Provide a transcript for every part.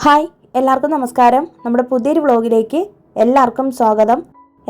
Hi എല്ലാവർക്കും നമസ്കാരം. നമ്മുടെ പുതിയൊരു വ്ളോഗിലേക്ക് എല്ലാവർക്കും സ്വാഗതം.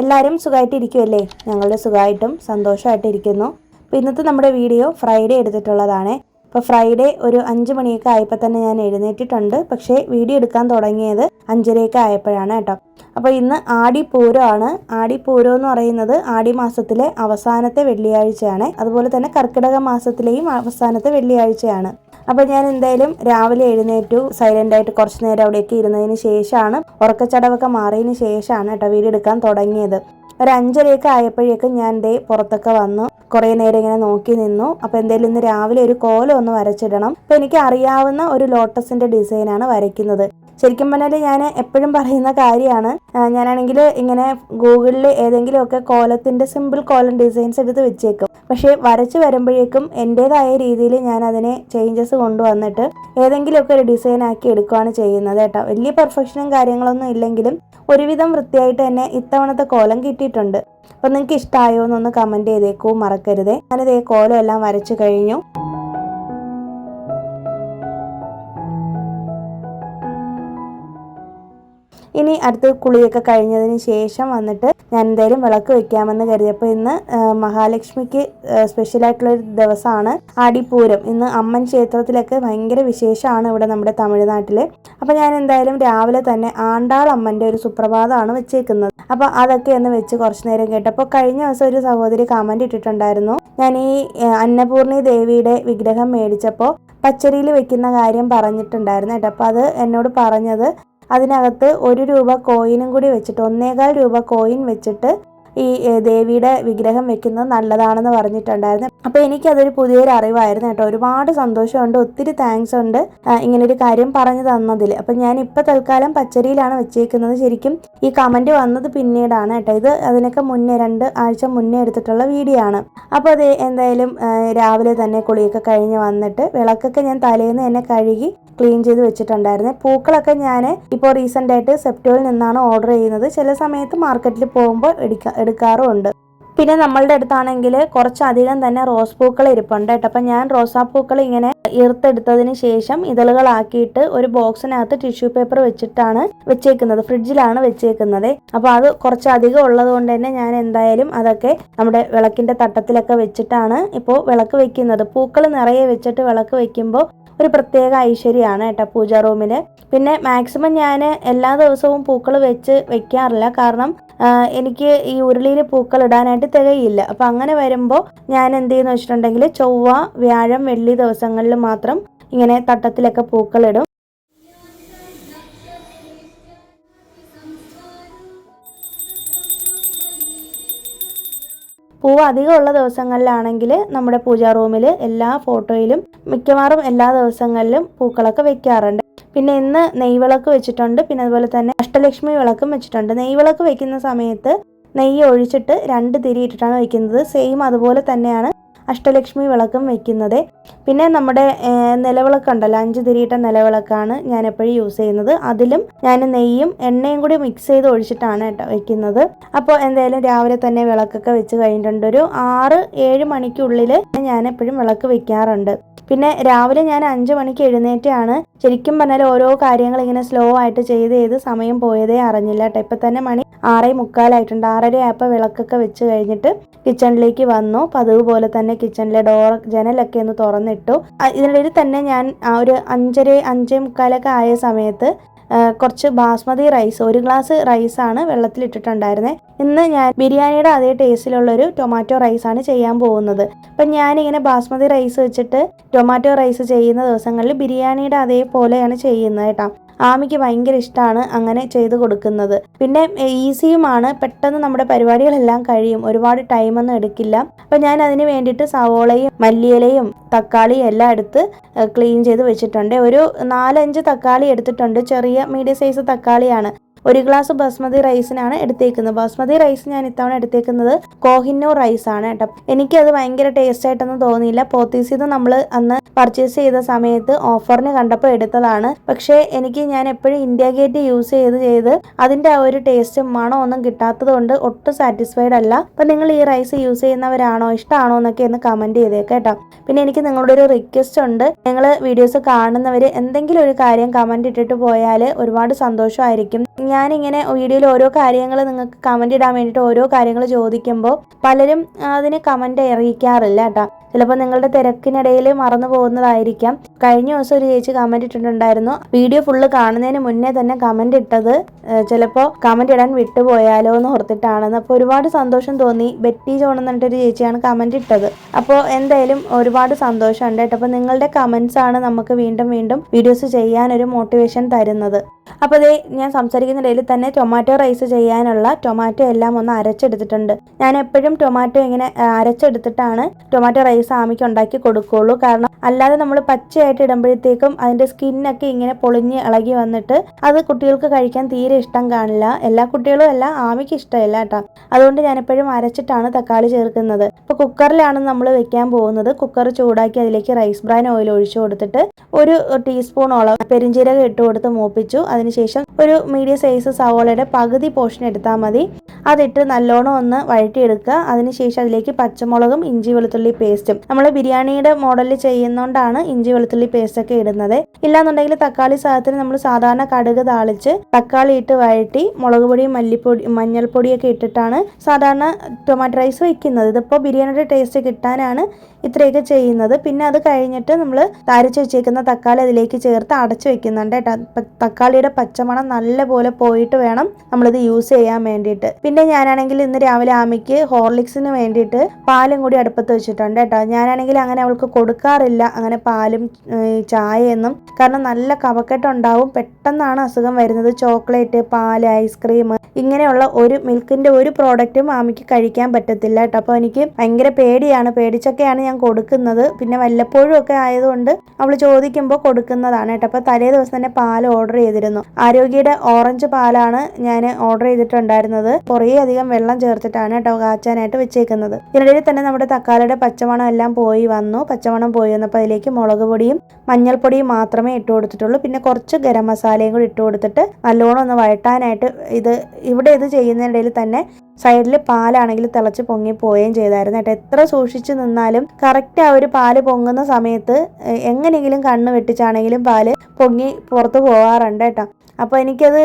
എല്ലാവരും സുഖമായിട്ടിരിക്കുമല്ലേ? ഞങ്ങളുടെ സുഖമായിട്ടും സന്തോഷമായിട്ടിരിക്കുന്നു. അപ്പോൾ ഇന്നത്തെ നമ്മുടെ വീഡിയോ ഫ്രൈഡേ എടുത്തിട്ടുള്ളതാണ്. അപ്പോൾ ഫ്രൈഡേ ഒരു 5 മണിയൊക്കെ ആയപ്പോൾ തന്നെ ഞാൻ എഴുന്നേറ്റിട്ടുണ്ട്. പക്ഷേ വീഡിയോ എടുക്കാൻ തുടങ്ങിയത് 5:30 ആയപ്പോഴാണ് കേട്ടോ. അപ്പോൾ ഇന്ന് ആടിപ്പൂരമാണ്. ആടിപ്പൂരം എന്ന് പറയുന്നത് ആടി മാസത്തിലെ അവസാനത്തെ വെള്ളിയാഴ്ചയാണ്. അതുപോലെ തന്നെ കർക്കിടക മാസത്തിലെയും അവസാനത്തെ വെള്ളിയാഴ്ചയാണ്. അപ്പോൾ ഞാൻ എന്തായാലും രാവിലെ എഴുന്നേറ്റു. സൈലൻ്റായിട്ട് കുറച്ച് നേരം അവിടെയൊക്കെ ഇരുന്നതിന് ശേഷമാണ്, ഉറക്കച്ചടവൊക്കെ മാറിയതിന് ശേഷമാണ് കേട്ടോ വീഡിയോ എടുക്കാൻ തുടങ്ങിയത്. ഒരു 5:30 ആയപ്പോഴേക്കും ഞാൻ ദേ പുറത്തൊക്കെ വന്നു. കുറേ നേരം ഇങ്ങനെ നോക്കി നിന്നു. അപ്പോൾ എന്തായാലും ഇന്ന് രാവിലെ ഒരു കോലം ഒന്ന് വരച്ചിടണം. അപ്പോൾ എനിക്ക് അറിയാവുന്ന ഒരു ലോട്ടസിൻ്റെ ഡിസൈനാണ് വരയ്ക്കുന്നത്. ശരിക്കും പറഞ്ഞാൽ ഞാൻ എപ്പോഴും പറയുന്ന കാര്യമാണ്, ഞാനാണെങ്കിൽ ഇങ്ങനെ ഗൂഗിളിൽ ഏതെങ്കിലുമൊക്കെ കോലത്തിൻ്റെ സിമ്പിൾ കോലം ഡിസൈൻസ് എടുത്ത് വെച്ചേക്കും. പക്ഷേ വരച്ച് വരുമ്പോഴേക്കും എൻ്റേതായ രീതിയിൽ ഞാൻ അതിനെ ചേഞ്ചസ് കൊണ്ടുവന്നിട്ട് ഏതെങ്കിലുമൊക്കെ ഒരു ഡിസൈൻ ആക്കി എടുക്കുകയാണ് ചെയ്യുന്നത് കേട്ടോ. വലിയ പെർഫെക്ഷനും കാര്യങ്ങളൊന്നും ഇല്ലെങ്കിലും ഒരുവിധം വൃത്തിയായിട്ട് തന്നെ ഇത്തവണത്തെ കോലം കിട്ടിയിട്ടുണ്ട്. അപ്പോൾ നിങ്ങൾക്ക് ഇഷ്ടമായോ എന്നൊന്ന് കമൻറ്റ് ചെയ്തേക്കൂ, മറക്കരുതേ. ഞാനിതേ കോലം എല്ലാം വരച്ചു കഴിഞ്ഞു. ഇനി അടുത്ത് കുളിയൊക്കെ കഴിഞ്ഞതിന് ശേഷം വന്നിട്ട് ഞാൻ എന്തായാലും വിളക്ക് വെക്കാമെന്ന് കരുതിയപ്പോൾ ഇന്ന് മഹാലക്ഷ്മിക്ക് സ്പെഷ്യലായിട്ടുള്ളൊരു ദിവസമാണ് ആടിപ്പൂരം. ഇന്ന് അമ്മൻ ക്ഷേത്രത്തിലൊക്കെ ഭയങ്കര വിശേഷമാണ് ഇവിടെ നമ്മുടെ തമിഴ്നാട്ടിൽ. അപ്പോൾ ഞാൻ എന്തായാലും രാവിലെ തന്നെ ആണ്ടാൾ അമ്മൻ്റെ ഒരു സുപ്രഭാതമാണ് വെച്ചേക്കുന്നത്. അപ്പോൾ അതൊക്കെ ഒന്ന് വെച്ച് കുറച്ച് നേരം കേട്ടപ്പോൾ കഴിഞ്ഞ ദിവസം ഒരു സഹോദരി കമൻറ്റ് ഇട്ടിട്ടുണ്ടായിരുന്നു, ഞാൻ ഈ അന്നപൂർണി ദേവിയുടെ വിഗ്രഹം മേടിച്ചപ്പോൾ പച്ചരിയിൽ വെക്കുന്ന കാര്യം പറഞ്ഞിട്ടുണ്ടായിരുന്നു കേട്ടോ. അപ്പോൾ അത് എന്നോട് പറഞ്ഞത് അതിനകത്ത് 1 രൂപ കോയിനും കൂടി വെച്ചിട്ട് 1.25 രൂപ കോയിൻ വെച്ചിട്ട് ഈ ദേവിയുടെ വിഗ്രഹം വെക്കുന്നത് നല്ലതാണെന്ന് പറഞ്ഞിട്ടുണ്ടായിരുന്നു. അപ്പോൾ എനിക്കതൊരു പുതിയൊരു അറിവായിരുന്നു കേട്ടോ. ഒരുപാട് സന്തോഷമുണ്ട്, ഒത്തിരി താങ്ക്സ് ഉണ്ട് ഇങ്ങനൊരു കാര്യം പറഞ്ഞു തന്നതിൽ. അപ്പം ഞാൻ ഇപ്പോൾ തൽക്കാലം പച്ചരിയിലാണ് വെച്ചേക്കുന്നത്. ശരിക്കും ഈ കമൻറ്റ് വന്നത് പിന്നീടാണ് കേട്ടോ. ഇത് അതിനൊക്കെ മുന്നേ 2 ആഴ്ച മുന്നേ എടുത്തിട്ടുള്ള വീഡിയോ ആണ്. അപ്പോൾ അത് എന്തായാലും രാവിലെ തന്നെ കുളിയൊക്കെ കഴിഞ്ഞ് വന്നിട്ട് വിളക്കൊക്കെ ഞാൻ തലേന്ന് തന്നെ കഴുകി ക്ലീൻ ചെയ്ത് വെച്ചിട്ടുണ്ടായിരുന്നു. പൂക്കളൊക്കെ ഞാൻ ഇപ്പോൾ റീസെൻ്റായിട്ട് സെപ്റ്റോയിൽ നിന്നാണ് ഓർഡർ ചെയ്യുന്നത്. ചില സമയത്ത് മാർക്കറ്റിൽ പോകുമ്പോൾ എടുക്കാറുമുണ്ട്. പിന്നെ നമ്മളുടെ അടുത്താണെങ്കിൽ കുറച്ചധികം തന്നെ റോസ് പൂക്കൾ ഇരിപ്പുണ്ട് കേട്ടോ. അപ്പം ഞാൻ റോസാപ്പൂക്കൾ ഇങ്ങനെ ഇറുത്തെടുത്തതിന് ശേഷം ഇതളുകളാക്കിയിട്ട് ഒരു ബോക്സിനകത്ത് ടിഷ്യൂ പേപ്പർ വെച്ചിട്ടാണ് വെച്ചേക്കുന്നത്. ഫ്രിഡ്ജിലാണ് വെച്ചേക്കുന്നത്. അപ്പോൾ അത് കുറച്ചധികം ഉള്ളത് കൊണ്ട് തന്നെ ഞാൻ എന്തായാലും അതൊക്കെ നമ്മുടെ വിളക്കിൻ്റെ തട്ടത്തിലൊക്കെ വെച്ചിട്ടാണ് ഇപ്പോൾ വിളക്ക് വെക്കുന്നത്. പൂക്കൾ നിറയെ വെച്ചിട്ട് വിളക്ക് വെക്കുമ്പോൾ ഒരു പ്രത്യേക ഐശ്വര്യമാണ് കേട്ടോ പൂജാ റൂമിൽ. പിന്നെ മാക്സിമം ഞാൻ എല്ലാ ദിവസവും പൂക്കൾ വെക്കാറില്ല. കാരണം എനിക്ക് ഈ ഉരുളിയിൽ പൂക്കൾ ഇടാനായിട്ട് തികയില്ല. അപ്പോൾ അങ്ങനെ വരുമ്പോൾ ഞാൻ എന്ത് ചെയ്യുന്നു വെച്ചിട്ടുണ്ടെങ്കിൽ ചൊവ്വ, വ്യാഴം, വെള്ളി ദിവസങ്ങളിൽ മാത്രം ഇങ്ങനെ തട്ടത്തിലൊക്കെ പൂക്കളിടും. പൂവ് അധികമുള്ള ദിവസങ്ങളിലാണെങ്കിൽ നമ്മുടെ പൂജാ റൂമിൽ എല്ലാ ഫോട്ടോയിലും മിക്കവാറും എല്ലാ ദിവസങ്ങളിലും പൂക്കളൊക്കെ വെക്കാറുണ്ട്. പിന്നെ ഇന്ന് നെയ്വിളക്ക് വെച്ചിട്ടുണ്ട്. പിന്നെ അതുപോലെ തന്നെ അഷ്ടലക്ഷ്മി വിളക്കും വെച്ചിട്ടുണ്ട്. നെയ്വിളക്ക് വെക്കുന്ന സമയത്ത് നെയ്യ് ഒഴിച്ചിട്ട് 2 തിരി ഇട്ടിട്ടാണ് വെക്കുന്നത്. സെയിം അതുപോലെ തന്നെയാണ് അഷ്ടലക്ഷ്മി വിളക്കും വെക്കുന്നത്. പിന്നെ നമ്മുടെ നിലവിളക്ക് ഉണ്ടല്ലോ, 5 തിരിയിട്ട നിലവിളക്കാണ് ഞാൻ എപ്പോഴും യൂസ് ചെയ്യുന്നത്. അതിലും ഞാൻ നെയ്യും എണ്ണയും കൂടി മിക്സ് ചെയ്ത് ഒഴിച്ചിട്ടാണ് കേട്ടോ വെക്കുന്നത്. അപ്പോൾ എന്തായാലും രാവിലെ തന്നെ വിളക്കൊക്കെ വെച്ച് കഴിഞ്ഞിട്ടുണ്ട്. ഒരു 6-7 മണിക്കുള്ളിൽ ഞാൻ എപ്പോഴും വിളക്ക് വെക്കാറുണ്ട്. പിന്നെ രാവിലെ ഞാൻ 5 മണിക്ക് എഴുന്നേറ്റാണ്. ശരിക്കും പറഞ്ഞാൽ ഓരോ കാര്യങ്ങൾ ഇങ്ങനെ സ്ലോ ആയിട്ട് ചെയ്ത് സമയം പോയതേ അറിഞ്ഞില്ല കേട്ടോ. ഇപ്പം തന്നെ മണി 6:45 6:30 ആയപ്പോൾ വിളക്കൊക്കെ വെച്ച് കഴിഞ്ഞിട്ട് കിച്ചണിലേക്ക് വന്നു. പതിവ് പോലെ തന്നെ കിച്ചണിലെ ജനലൊക്കെ ഒന്ന് തുറന്നിട്ടു. ഇതിനിടയിൽ തന്നെ ഞാൻ ഒരു 5:30-5:45 ആയ സമയത്ത് കുറച്ച് ബാസ്മതി റൈസ്, 1 ഗ്ലാസ് റൈസാണ് വെള്ളത്തിലിട്ടിട്ടുണ്ടായിരുന്നത്. ഇന്ന് ഞാൻ ബിരിയാണിയുടെ അതേ ടേസ്റ്റിലുള്ളൊരു ടൊമാറ്റോ റൈസാണ് ചെയ്യാൻ പോകുന്നത്. അപ്പം ഞാനിങ്ങനെ ബാസ്മതി റൈസ് വെച്ചിട്ട് ടൊമാറ്റോ റൈസ് ചെയ്യുന്ന ദിവസങ്ങളിൽ ബിരിയാണിയുടെ അതേപോലെയാണ് ചെയ്യുന്നത് കേട്ടോ. ആമിക്ക് ഭയങ്കര ഇഷ്ടമാണ് അങ്ങനെ ചെയ്ത് കൊടുക്കുന്നത്. പിന്നെ ഈസിയുമാണ്, പെട്ടെന്ന് നമ്മുടെ പരിപാടികളെല്ലാം കഴിയും, ഒരുപാട് ടൈമൊന്നും എടുക്കില്ല. അപ്പം ഞാൻ അതിന് വേണ്ടിയിട്ട് സവോളയും മല്ലിയിലയും തക്കാളിയും എല്ലാം എടുത്ത് ക്ലീൻ ചെയ്ത് വെച്ചിട്ടുണ്ട്. ഒരു 4-5 തക്കാളി എടുത്തിട്ടുണ്ട്. ചെറിയ മീഡിയം സൈസ് തക്കാളിയാണ്. 1 ഗ്ലാസ് ബസ്മതി റൈസിനാണ് എടുത്തേക്കുന്നത്. ബസ്മതി റൈസ് ഞാൻ ഇത്തവണ എടുത്തേക്കുന്നത് കോഹിന്നൂർ റൈസ് ആണ് കേട്ടോ. എനിക്കത് ഭയങ്കര ടേസ്റ്റ് ആയിട്ടൊന്നും തോന്നിയില്ല. പോത്തീസിൽ നിന്ന് നമ്മൾ അന്ന് പർച്ചേസ് ചെയ്ത സമയത്ത് ഓഫറിന് കണ്ടപ്പോൾ എടുത്തതാണ്. പക്ഷേ ഞാൻ എപ്പോഴും ഇന്ത്യ ഗേറ്റ് യൂസ് ചെയ്ത് അതിൻ്റെ ആ ഒരു ടേസ്റ്റും മണം ഒന്നും കിട്ടാത്തത് കൊണ്ട് ഒട്ടും സാറ്റിസ്ഫൈഡ് അല്ല. അപ്പം നിങ്ങൾ ഈ റൈസ് യൂസ് ചെയ്യുന്നവരാണോ, ഇഷ്ടമാണോ എന്നൊക്കെ ഒന്ന് കമൻറ്റ് ചെയ്തേക്കാം കേട്ടോ. പിന്നെ എനിക്ക് നിങ്ങളുടെ ഒരു റിക്വസ്റ്റ് ഉണ്ട്. നിങ്ങൾ വീഡിയോസ് കാണുന്നവർ എന്തെങ്കിലും ഒരു കാര്യം കമൻറ്റ് ഇട്ടിട്ട് പോയാൽ ഒരുപാട് സന്തോഷമായിരിക്കും. ഞാനിങ്ങനെ വീഡിയോയിൽ ഓരോ കാര്യങ്ങൾ നിങ്ങൾക്ക് കമൻറ്റ് ഇടാൻ വേണ്ടിയിട്ട് ഓരോ കാര്യങ്ങൾ ചോദിക്കുമ്പോൾ പലരും അതിന് കമൻറ്റ് അറിയിക്കാറില്ല കേട്ടോ. ചിലപ്പോൾ നിങ്ങളുടെ തിരക്കിനിടയിൽ മറന്നു പോകുന്നതായിരിക്കാം. കഴിഞ്ഞ ദിവസം ഒരു ചേച്ചി കമൻറ്റ് ഇട്ടിട്ടുണ്ടായിരുന്നു, വീഡിയോ ഫുള്ള് കാണുന്നതിന് മുന്നേ തന്നെ കമൻറ്റ് ഇട്ടത് ചിലപ്പോൾ കമൻറ്റ് ഇടാൻ വിട്ടുപോയാലോ എന്ന് ഓർത്തിട്ടാണെന്ന്. അപ്പോൾ ഒരുപാട് സന്തോഷം തോന്നി. ബെറ്റി ജോൺ എന്ന് പറഞ്ഞിട്ടൊരു ചേച്ചിയാണ് കമൻറ്റ് ഇട്ടത്. അപ്പോൾ എന്തായാലും ഒരുപാട് സന്തോഷമുണ്ട് കേട്ടോ. അപ്പോൾ നിങ്ങളുടെ കമൻസ് ആണ് നമുക്ക് വീണ്ടും വീഡിയോസ് ചെയ്യാനൊരു മോട്ടിവേഷൻ തരുന്നത്. അപ്പോൾ അതേ ഞാൻ സംസാരിക്കുന്നിടയിൽ തന്നെ ടൊമാറ്റോ റൈസ് ചെയ്യാനുള്ള ടൊമാറ്റോ എല്ലാം ഒന്ന് അരച്ചെടുത്തിട്ടുണ്ട്. ഞാൻ എപ്പോഴും ടൊമാറ്റോ ഇങ്ങനെ അരച്ചെടുത്തിട്ടാണ് ടൊമാറ്റോ റൈസ് ആമിക്ക് ഉണ്ടാക്കി കൊടുക്കുകയുള്ളൂ. കാരണം അല്ലാതെ നമ്മൾ പച്ചയായിട്ട് ഇടുമ്പോഴത്തേക്കും അതിൻ്റെ സ്കിന്നൊക്കെ ഇങ്ങനെ പൊളിഞ്ഞ് ഇളകി വന്നിട്ട് അത് കുട്ടികൾക്ക് കഴിക്കാൻ തീരെ ഇഷ്ടം കാണില്ല. എല്ലാ കുട്ടികളും അല്ല, ആമിക്ക് ഇഷ്ടമില്ല കേട്ടോ. അതുകൊണ്ട് ഞാൻ എപ്പോഴും അരച്ചിട്ടാണ് തക്കാളി ചേർക്കുന്നത്. ഇപ്പോൾ കുക്കറിലാണ് നമ്മൾ വെക്കാൻ പോകുന്നത്. കുക്കർ ചൂടാക്കി അതിലേക്ക് റൈസ് ബ്രാൻ ഓയിൽ ഒഴിച്ചു കൊടുത്തിട്ട് 1 ടീസ്പൂണോളം പെരിഞ്ചീരകം ഇട്ട് കൊടുത്ത് മൂപ്പിച്ചു. അതിനുശേഷം ഒരു മീഡിയം സൈസ് സവോളയുടെ പകുതി പോർഷൻ എടുത്താൽ മതി. അതിട്ട് നല്ലോണം ഒന്ന് വഴറ്റിയെടുക്കുക. അതിനുശേഷം അതിലേക്ക് പച്ചമുളകും ഇഞ്ചി വെളുത്തുള്ളി പേസ്റ്റും, നമ്മൾ ബിരിയാണിയുടെ മോഡലിൽ ചെയ്യുന്നതുകൊണ്ടാണ് ഇഞ്ചി വെളുത്തുള്ളി പേസ്റ്റ് ഒക്കെ ഇടുന്നത്. ഇല്ലാന്നുണ്ടെങ്കിൽ തക്കാളി സാധനത്തിന് നമ്മൾ സാധാരണ കടുക് താളിച്ച് തക്കാളി ഇട്ട് വഴറ്റി മുളക് പൊടിയും മഞ്ഞൾപ്പൊടിയൊക്കെ ഇട്ടിട്ടാണ് സാധാരണ ടൊമാറ്റോ റൈസ് വയ്ക്കുന്നത്. ഇതിപ്പോൾ ബിരിയാണിയുടെ ടേസ്റ്റ് കിട്ടാനാണ് ഇത്രയൊക്കെ ചെയ്യുന്നത്. പിന്നെ അത് കഴിഞ്ഞിട്ട് നമ്മൾ അരച്ച് വെച്ചേക്കുന്ന തക്കാളി അതിലേക്ക് ചേർത്ത് അടച്ചു വെക്കുന്നുണ്ട് കേട്ടോ. തക്കാളിയുടെ പച്ചമണം നല്ലപോലെ പോയിട്ട് വേണം നമ്മളിത് യൂസ് ചെയ്യാൻ വേണ്ടിയിട്ട്. പിന്നെ ഞാനാണെങ്കിൽ ഇന്ന് രാവിലെ ആമിക്ക് ഹോർലിക്സിന് വേണ്ടിയിട്ട് പാലും കൂടി അടുപ്പത്ത് വെച്ചിട്ടുണ്ട് കേട്ടോ. ഞാനാണെങ്കിൽ അങ്ങനെ അവൾക്ക് കൊടുക്കാറില്ല അങ്ങനെ പാലും ചായയൊന്നും. കാരണം നല്ല കഫക്കെട്ടുണ്ടാവും, പെട്ടെന്നാണ് അസുഖം വരുന്നത്. ചോക്ലേറ്റ്, പാല്, ഐസ്ക്രീം ഇങ്ങനെയുള്ള മിൽക്കിൻ്റെ ഒരു പ്രോഡക്റ്റും ആമിക്ക് കഴിക്കാൻ പറ്റത്തില്ല കേട്ടോ. അപ്പോൾ എനിക്ക് ഭയങ്കര പേടിച്ചൊക്കെയാണ് ഞാൻ കൊടുക്കുന്നത്. പിന്നെ വല്ലപ്പോഴും ഒക്കെ ആയതുകൊണ്ട് അവൾ ചോദിക്കുമ്പോൾ കൊടുക്കുന്നതാണ് കേട്ടോ. അപ്പോൾ തലേ ദിവസം തന്നെ പാൽ ഓർഡർ ചെയ്തിരുന്നു. ആരോഗ്യയുടെ ഓറഞ്ച് പാലാണ് ഞാൻ ഓർഡർ ചെയ്തിട്ടുണ്ടായിരുന്നത്. കുറേ അധികം വെള്ളം ചേർത്തിട്ടാണ് കേട്ടോ കാച്ചാനായിട്ട് വെച്ചേക്കുന്നത്. ഇതിനിടയിൽ തന്നെ നമ്മുടെ തക്കാളിയുടെ പച്ചമണം എല്ലാം പോയി വന്നു. പച്ചമണം പോയി വന്നപ്പോൾ അതിലേക്ക് മുളക് പൊടിയും മഞ്ഞൾപ്പൊടിയും മാത്രമേ ഇട്ട് കൊടുത്തിട്ടുള്ളൂ. പിന്നെ കുറച്ച് ഗരം മസാലയും കൂടി ഇട്ട് കൊടുത്തിട്ട് നല്ലോണം ഒന്ന് വഴട്ടാനായിട്ട് ഇത് ചെയ്യുന്നതിനിടയിൽ തന്നെ സൈഡിൽ പാലാണെങ്കിൽ തിളച്ച് പൊങ്ങി പോവുകയും ചെയ്തായിരുന്നു കേട്ടോ. എത്ര സൂക്ഷിച്ച് നിന്നാലും കറക്റ്റ് ആ ഒരു പാല് പൊങ്ങുന്ന സമയത്ത് എങ്ങനെയെങ്കിലും കണ്ണ് വെട്ടിച്ചാണെങ്കിലും പാല് പൊങ്ങി പുറത്ത് പോകാറുണ്ട് കേട്ടോ. അപ്പോൾ എനിക്കത്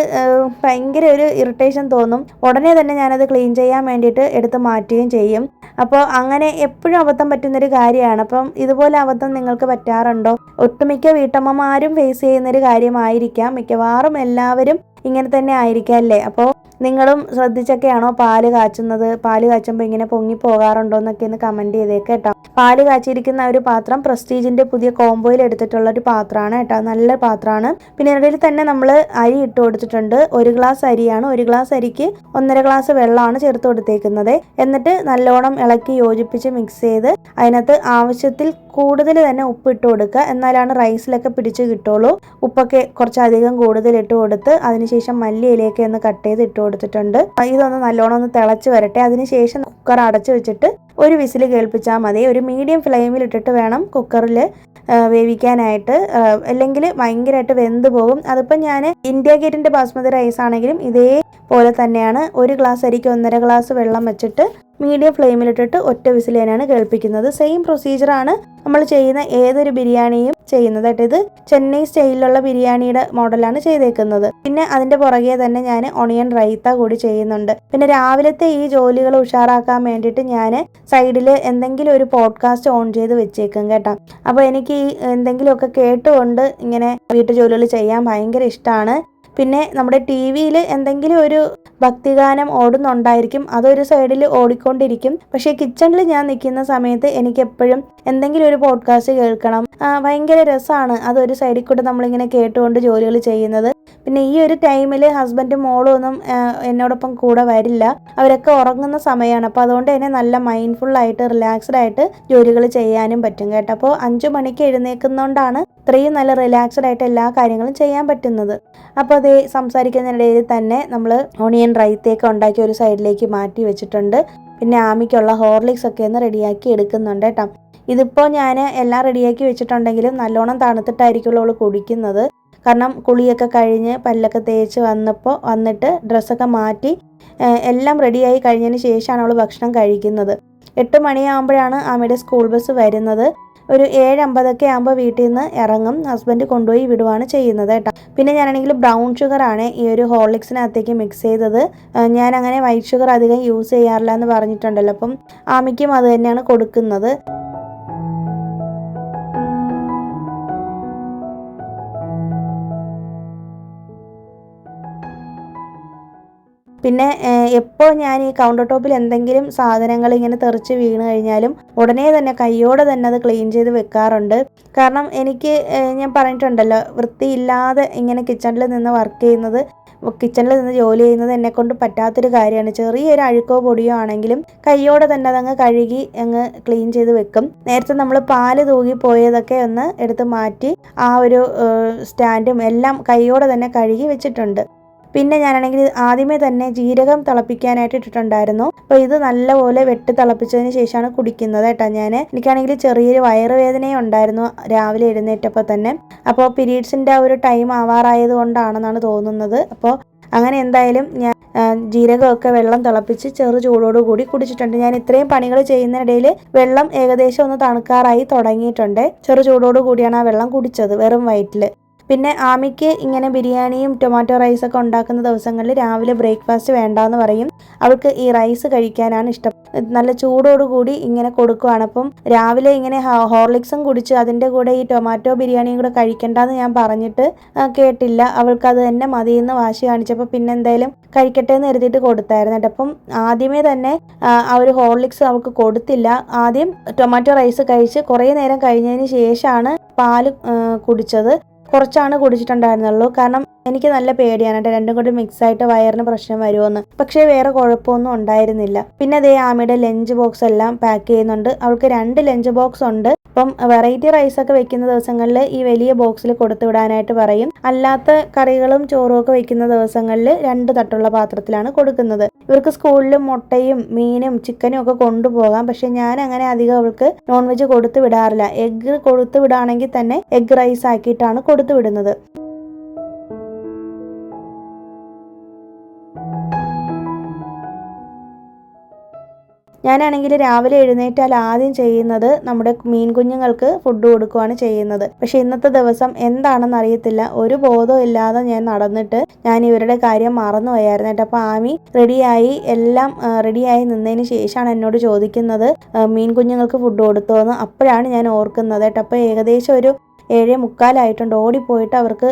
ഭയങ്കര ഒരു ഇറിറ്റേഷൻ തോന്നും. ഉടനെ തന്നെ ഞാനത് ക്ലീൻ ചെയ്യാൻ വേണ്ടിയിട്ട് എടുത്ത് മാറ്റുകയും ചെയ്യും. അപ്പോൾ അങ്ങനെ എപ്പോഴും അബദ്ധം പറ്റുന്നൊരു കാര്യമാണ്. അപ്പം ഇതുപോലെ അബദ്ധം നിങ്ങൾക്ക് പറ്റാറുണ്ടോ? ഒട്ടുമിക്ക വീട്ടമ്മമാരും ഫേസ് ചെയ്യുന്നൊരു കാര്യമായിരിക്കാം. മിക്കവാറും എല്ലാവരും ഇങ്ങനെ തന്നെ ആയിരിക്കാം അല്ലേ? അപ്പോൾ നിങ്ങളും ശ്രദ്ധിച്ചൊക്കെയാണോ പാല് കാച്ചുന്നത്? പാല് കാച്ചുമ്പോൾ ഇങ്ങനെ പൊങ്ങി പോകാറുണ്ടോ എന്നൊക്കെ ഒന്ന് കമൻറ്റ് ചെയ്തേക്ക് കേട്ടോ. പാല് കാച്ചിരിക്കുന്ന ഒരു പാത്രം പ്രസ്റ്റീജിൻ്റെ പുതിയ കോംബോയിൽ എടുത്തിട്ടുള്ള ഒരു പാത്രമാണ് കേട്ടോ. നല്ല പാത്രമാണ്. പിന്നെ ഇടയിൽ തന്നെ നമ്മൾ അരി ഇട്ട് കൊടുത്തിട്ടുണ്ട്. 1 ഗ്ലാസ് അരിയാണ്. 1 ഗ്ലാസ് അരിക്ക് 1.5 ഗ്ലാസ് വെള്ളമാണ് ചേർത്ത് കൊടുത്തേക്കുന്നത്. എന്നിട്ട് നല്ലോണം ഇളക്കി യോജിപ്പിച്ച് മിക്സ് ചെയ്ത് അതിനകത്ത് ആവശ്യത്തിൽ കൂടുതൽ തന്നെ ഉപ്പ് ഇട്ട് കൊടുക്കുക. എന്നാലാണ് റൈസിലൊക്കെ പിടിച്ച് കിട്ടുള്ളൂ. ഉപ്പൊക്കെ കുറച്ചധികം കൂടുതൽ ഇട്ട് കൊടുത്ത് അതിനുശേഷം മല്ലിയിലേക്ക് ഒന്ന് കട്ട് ചെയ്ത് ഇട്ട് കൊടുത്തിട്ടുണ്ട്. ഇതൊന്ന് നല്ലോണം ഒന്ന് തിളച്ച് വരട്ടെ. അതിനുശേഷം കുക്കർ അടച്ചു വെച്ചിട്ട് ഒരു വിസിൽ കേൾപ്പിച്ചാൽ മതി. ഒരു മീഡിയം ഫ്ലെയിമിൽ ഇട്ടിട്ട് വേണം കുക്കറിൽ വേവിക്കാനായിട്ട്, അല്ലെങ്കിൽ ഭയങ്കരമായിട്ട് വെന്ത് പോകും. അതിപ്പോൾ ഞാൻ ഇന്ത്യ ഗേറ്റിൻ്റെ ബാസ്മതി റൈസ് ആണെങ്കിലും ഇതേപോലെ തന്നെയാണ്. 1 ഗ്ലാസ് അരിക്ക് 1.5 ഗ്ലാസ് വെള്ളം വെച്ചിട്ട് മീഡിയം ഫ്ലെയിമിലിട്ടിട്ട് ഒറ്റ വിസിൽ തന്നെയാണ് കേൾപ്പിക്കുന്നത്. സെയിം പ്രൊസീജിയറാണ് നമ്മൾ ചെയ്യുന്ന ഏതൊരു ബിരിയാണിയും ചെയ്യുന്നത് കേട്ടോ. ഇത് ചെന്നൈ സ്റ്റൈലിലുള്ള ബിരിയാണിയുടെ മോഡലാണ് ചെയ്തേക്കുന്നത്. പിന്നെ അതിൻ്റെ പുറകെ തന്നെ ഞാൻ ഒണിയൻ റൈത്ത കൂടി ചെയ്യുന്നുണ്ട്. പിന്നെ രാവിലത്തെ ഈ ജോലികൾ ഉഷാറാക്കാൻ വേണ്ടിയിട്ട് ഞാൻ സൈഡിൽ എന്തെങ്കിലും ഒരു പോഡ്കാസ്റ്റ് ഓൺ ചെയ്ത് വെച്ചേക്കും കേട്ടോ. അപ്പോൾ എനിക്ക് ഈ എന്തെങ്കിലുമൊക്കെ കേട്ടുകൊണ്ട് ഇങ്ങനെ വീട്ടുജോലികൾ ചെയ്യാൻ ഭയങ്കര ഇഷ്ടമാണ്. പിന്നെ നമ്മുടെ ടി വിയിൽ എന്തെങ്കിലും ഒരു ഭക്തിഗാനം ഓടുന്നുണ്ടായിരിക്കും, അതൊരു സൈഡിൽ ഓടിക്കൊണ്ടിരിക്കും. പക്ഷേ കിച്ചണിൽ ഞാൻ നിൽക്കുന്ന സമയത്ത് എനിക്കെപ്പോഴും എന്തെങ്കിലും ഒരു പോഡ്കാസ്റ്റ് കേൾക്കണം. ഭയങ്കര രസമാണ് അതൊരു സൈഡിൽ കൂടെ നമ്മളിങ്ങനെ കേട്ടുകൊണ്ട് ജോലികൾ ചെയ്യുന്നത്. പിന്നെ ഈ ഒരു ടൈമിൽ ഹസ്ബൻഡും മോളും ഒന്നും എന്നോടൊപ്പം കൂടെ വരില്ല, അവരൊക്കെ ഉറങ്ങുന്ന സമയമാണ്. അപ്പോൾ അതുകൊണ്ട് തന്നെ നല്ല മൈൻഡ്ഫുള്ളായിട്ട് റിലാക്സ്ഡ് ആയിട്ട് ജോലികൾ ചെയ്യാനും പറ്റും കേട്ടോ. അപ്പോൾ 5 മണിക്ക് എഴുന്നേൽക്കുന്നതുകൊണ്ടാണ് അത്രയും നല്ല റിലാക്സ്ഡ് ആയിട്ട് എല്ലാ കാര്യങ്ങളും ചെയ്യാൻ പറ്റുന്നത്. അപ്പോൾ അത് സംസാരിക്കുന്നതിനിടയിൽ തന്നെ നമ്മൾ ഓണിയൻ റൈത്തയൊക്കെ ഉണ്ടാക്കി ഒരു സൈഡിലേക്ക് മാറ്റി വെച്ചിട്ടുണ്ട്. പിന്നെ ആമിക്കുള്ള ഹോർലിക്സ് ഒക്കെ ഒന്ന് റെഡിയാക്കി എടുക്കുന്നുണ്ട് കേട്ടോ. ഇതിപ്പോൾ ഞാൻ എല്ലാം റെഡിയാക്കി വെച്ചിട്ടുണ്ടെങ്കിലും നല്ലോണം തണുത്തിട്ടായിരിക്കുമല്ലോ അവൾ കുടിക്കുന്നത്. കാരണം കുളിയൊക്കെ കഴിഞ്ഞ് പല്ലൊക്കെ തേച്ച് വന്നിട്ട് ഡ്രസ്സൊക്കെ മാറ്റി എല്ലാം റെഡിയായി കഴിഞ്ഞതിന് ശേഷമാണ് അവൾ ഭക്ഷണം കഴിക്കുന്നത്. 8 മണിയാകുമ്പോഴാണ് ആമിയുടെ സ്കൂൾ ബസ് വരുന്നത്. ഒരു 7:50 ആകുമ്പോൾ വീട്ടിൽ നിന്ന് ഇറങ്ങും. ഹസ്ബൻഡ് കൊണ്ടുപോയി വിടുവാണ് ചെയ്യുന്നത് കേട്ടോ. പിന്നെ ഞാനാണെങ്കിൽ ബ്രൗൺ ഷുഗറാണ് ഈ ഒരു ഹോർലിക്സിനകത്തേക്ക് മിക്സ് ചെയ്തത്. ഞാൻ അങ്ങനെ വൈറ്റ് ഷുഗർ അധികം യൂസ് ചെയ്യാറില്ല എന്ന് പറഞ്ഞിട്ടുണ്ടല്ലോ. അപ്പം ആമിക്കും അത് തന്നെയാണ് കൊടുക്കുന്നത്. പിന്നെ എപ്പോൾ ഞാൻ ഈ കൗണ്ടർ ടോപ്പിൽ എന്തെങ്കിലും സാധനങ്ങൾ ഇങ്ങനെ തെറിച്ച് വീണ് കഴിഞ്ഞാലും ഉടനെ തന്നെ കൈയോടെ തന്നെ അത് ക്ലീൻ ചെയ്ത് വെക്കാറുണ്ട്. കാരണം എനിക്ക് ഞാൻ പറഞ്ഞിട്ടുണ്ടല്ലോ, വൃത്തിയില്ലാതെ ഇങ്ങനെ കിച്ചണിൽ നിന്ന് വർക്ക് ചെയ്യുന്നത്, കിച്ചണിൽ നിന്ന് ജോലി ചെയ്യുന്നത് എന്നെക്കൊണ്ട് പറ്റാത്തൊരു കാര്യമാണ്. ചെറിയൊരു അഴുക്കോ പൊടിയോ ആണെങ്കിലും കൈയോടെ തന്നെ അതങ്ങ് കഴുകി അങ്ങ് ക്ലീൻ ചെയ്ത് വെക്കും. നേരത്തെ നമ്മൾ പാല് തൂകി പോയതൊക്കെ ഒന്ന് എടുത്ത് മാറ്റി ആ ഒരു സ്റ്റാൻഡും എല്ലാം കൈയോടെ തന്നെ കഴുകി വെച്ചിട്ടുണ്ട്. പിന്നെ ഞാനാണെങ്കിൽ ആദ്യമേ തന്നെ ജീരകം തിളപ്പിക്കാനായിട്ട് ഇട്ടിട്ടുണ്ടായിരുന്നു. അപ്പോൾ ഇത് നല്ലപോലെ വെട്ടി തിളപ്പിച്ചതിന് ശേഷമാണ് കുടിക്കുന്നത് കേട്ടോ. എനിക്കാണെങ്കിൽ ചെറിയൊരു വയറുവേദനയും ഉണ്ടായിരുന്നു രാവിലെ എഴുന്നേറ്റപ്പോൾ തന്നെ. അപ്പോൾ പീരീഡ്സിൻ്റെ ആ ഒരു ടൈം ആവാറായത് കൊണ്ടാണെന്നാണ് തോന്നുന്നത്. അപ്പോൾ അങ്ങനെ എന്തായാലും ഞാൻ ജീരകമൊക്കെ വെള്ളം തിളപ്പിച്ച് ചെറു ചൂടോടു കൂടി കുടിച്ചിട്ടുണ്ട്. ഞാൻ ഇത്രയും പണികൾ ചെയ്യുന്നതിനിടയിൽ വെള്ളം ഏകദേശം ഒന്ന് തണുക്കാറായി തുടങ്ങിയിട്ടുണ്ട്. ചെറു ചൂടോടു കൂടിയാണ് ആ വെള്ളം കുടിച്ചത് വെറും വയറ്റിൽ. പിന്നെ ആമിക്ക് ഇങ്ങനെ ബിരിയാണിയും ടൊമാറ്റോ റൈസൊക്കെ ഉണ്ടാക്കുന്ന ദിവസങ്ങളിൽ രാവിലെ ബ്രേക്ക്ഫാസ്റ്റ് വേണ്ടാന്ന് പറയും. അവൾക്ക് ഈ റൈസ് കഴിക്കാനാണ് ഇഷ്ടം. നല്ല ചൂടോടുകൂടി ഇങ്ങനെ കൊടുക്കുവാണ്. അപ്പം രാവിലെ ഇങ്ങനെ ഹോർലിക്സും കുടിച്ച് അതിൻ്റെ കൂടെ ഈ ടൊമാറ്റോ ബിരിയാണിയും കൂടെ കഴിക്കണ്ടെന്ന് ഞാൻ പറഞ്ഞിട്ട് കേട്ടില്ല. അവൾക്ക് അത് തന്നെ മതിയെന്ന് വാശി കാണിച്ചപ്പോൾ പിന്നെ എന്തായാലും കഴിക്കട്ടെ എന്ന് കരുതിയിട്ട് കൊടുത്തായിരുന്നു കേട്ടോ. അപ്പം ആദ്യമേ തന്നെ ആ ഒരു ഹോർലിക്സ് അവൾക്ക് കൊടുത്തില്ല. ആദ്യം ടൊമാറ്റോ റൈസ് കഴിച്ച് കുറേ നേരം കഴിഞ്ഞതിന് ശേഷമാണ് പാല് കുടിച്ചത്. കുറച്ചാണ് കുടിച്ചിട്ടുണ്ടായിരുന്നുള്ളൂ. കാരണം എനിക്ക് നല്ല പേടിയാണ് കേട്ടോ, രണ്ടും കൂടി മിക്സായിട്ട് വയറിന് പ്രശ്നം വരുമോയെന്ന്. പക്ഷേ വേറെ കുഴപ്പമൊന്നും ഉണ്ടായിരുന്നില്ല. പിന്നെ അതേ ആമിയുടെ ലഞ്ച് ബോക്സ് എല്ലാം പാക്ക് ചെയ്യുന്നുണ്ട്. അവൾക്ക് 2 ലഞ്ച് ബോക്സ് ഉണ്ട്. അപ്പം വെറൈറ്റി റൈസൊക്കെ വെക്കുന്ന ദിവസങ്ങളിൽ ഈ വലിയ ബോക്സിൽ കൊടുത്തു വിടാനായിട്ട് പറയും. അല്ലാത്ത കറികളും ചോറും ഒക്കെ വെക്കുന്ന ദിവസങ്ങളിൽ 2 തട്ടുള്ള പാത്രത്തിലാണ് കൊടുക്കുന്നത്. ഇവർക്ക് സ്കൂളിൽ മുട്ടയും മീനും ചിക്കനും ഒക്കെ കൊണ്ടുപോകാം. പക്ഷെ ഞാൻ അങ്ങനെ അധികം അവൾക്ക് നോൺ വെജ് കൊടുത്തു വിടാറില്ല. എഗ്ഗ് കൊടുത്തു വിടുകയാണെങ്കിൽ തന്നെ എഗ്ഗ് റൈസ് ആക്കിയിട്ടാണ് കൊടുത്തു വിടുന്നത്. ഞാനാണെങ്കിൽ രാവിലെ എഴുന്നേറ്റാൽ ആദ്യം ചെയ്യുന്നത് നമ്മുടെ മീൻ കുഞ്ഞുങ്ങൾക്ക് ഫുഡ് കൊടുക്കുകയാണ് ചെയ്യുന്നത്. പക്ഷെ ഇന്നത്തെ ദിവസം എന്താണെന്ന് അറിയത്തില്ല, ഒരു ബോധവും ഇല്ലാതെ ഞാൻ നടന്നിട്ട് ഞാൻ ഇവരുടെ കാര്യം മറന്നു പോയായിരുന്നു കേട്ടോ. അപ്പോൾ ആമി എല്ലാം റെഡിയായി നിന്നതിന് ശേഷമാണ് എന്നോട് ചോദിക്കുന്നത് മീൻ കുഞ്ഞുങ്ങൾക്ക് ഫുഡ് കൊടുത്തോന്ന്. അപ്പോഴാണ് ഞാൻ ഓർക്കുന്നത് കേട്ടോ. അപ്പോൾ ഏകദേശം ഒരു 7:45 ഓടിപ്പോയിട്ട് അവർക്ക്